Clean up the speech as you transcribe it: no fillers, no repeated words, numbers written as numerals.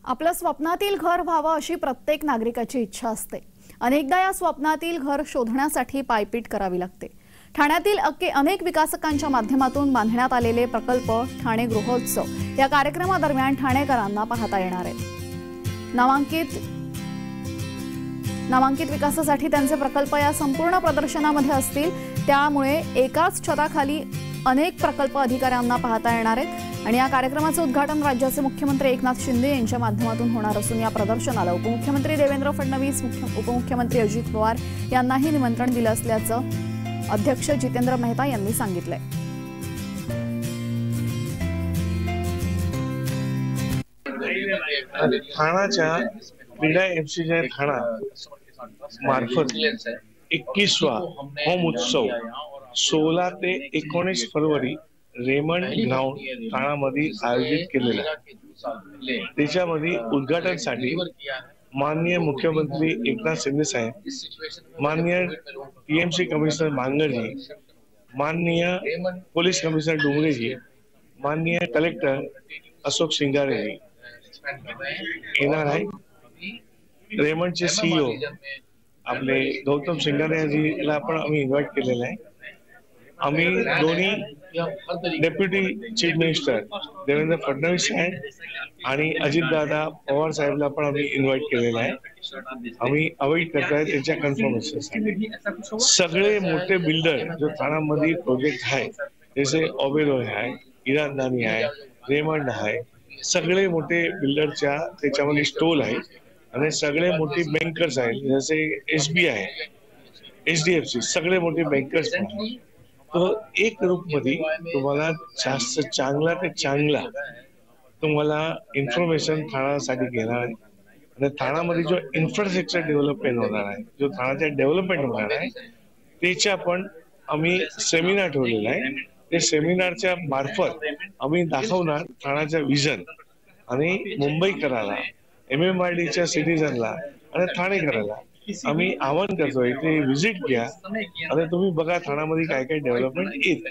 आपलं स्वप्नातील घर व्हावं अशी प्रत्येक नागरिकाची इच्छा असते। अनेकदा या स्वप्नातील घर शोधण्यासाठी पायपीट करावी लागते। ठाण्यातील अनेक विकासकांच्या माध्यमातून बांधण्यात आलेले प्रकल्प ठाणे गृहोत्सव या कार्यक्रमादरम्यान ठाणेकरांना पाहता येणार आहे। नामांकित विकासासाठी त्यांचे प्रकल्प या संपूर्ण प्रदर्शनामध्ये असतील, त्यामुळे एकाच छताखाली अनेक प्रकल्प अधिकाऱ्यांना पाहता येणार आहेत। आणि या कार्यक्रमाचे उद्घाटन राज्याचे मुख्यमंत्री एकनाथ शिंदे यांच्या माध्यमातून होणार असून या प्रदर्शनाला उपमुख्यमंत्री देवेंद्र फडणवीस, उपमुख्यमंत्री अजित पवार यांनाही निमंत्रण दिलं असल्याचं अध्यक्ष जितेंद्र मेहता यांनी सांगितलंय। ठाण्याच्या क्रीडा एफसीच्या ठाणा मार्फत 21वा होम उत्सव 16 ते 19 फरवरी रेमंड ग्राउंड ठाण्यामध्ये आयोजित केलेला आहे। त्याच्यामध्ये उद्घाटनासाठी माननीय मुख्यमंत्री एकनाथ शिंदे साहेब, माननीय पीएमसी कमिशनर मांगरजी, माननीय पोलीस कमिशनर डोंगरेजी, माननीय कलेक्टर अशोक सिंगारेजी येणार आहे। रेमंडचे सीईओ आपले गौतम सिंगारेजीला पण आम्ही इन्व्हाइट केलेलं आहे। आम्ही दोन्ही deputy chief minister Devendra Fadnavis saheb आणि अजितदादा पवार साहेबला पण आम्ही इन्व्हाइट केलेलं आहे। आम्ही अवॉइड करतोय त्यांच्या कन्फर्मेशनसाठी। सगळे मोठे बिल्डर जो ठाण्यामध्ये प्रोजेक्ट आहे, जसे ओबेरॉय आहे, इरानदानी आहे, रेमंड आहे, सगळे मोठे बिल्डरच्या त्याच्यामध्ये स्टॉल आहे आणि सगळे मोठे बँकर्स आहेत, जसे एसबीआय, एचडीएफसी, सगळे मोठे बँकर्स आहेत। तो एक ग्रुप मध्ये तुम्हाला जास्त चांगला ते चांगला तुम्हाला इन्फॉर्मेशन ठाण्यासाठी घेणार आहे। आणि ठाण्यामध्ये जो इन्फ्रास्ट्रक्चर डेव्हलपमेंट होणार आहे, जो ठाण्याचा डेव्हलपमेंट होणार आहे, त्याच्या पण आम्ही सेमिनार ठेवलेला आहे। ते सेमिनारच्या मार्फत आम्ही दाखवणार ठाण्याचा विजन आणि मुंबईकराला, MMRDच्या सिटीजनला आणि ठाणेकराला आम्ही आवाहन करतोय, ते व्हिजिट घ्या आणि तुम्ही बघा ठाण्यामध्ये काय काय डेव्हलपमेंट येत।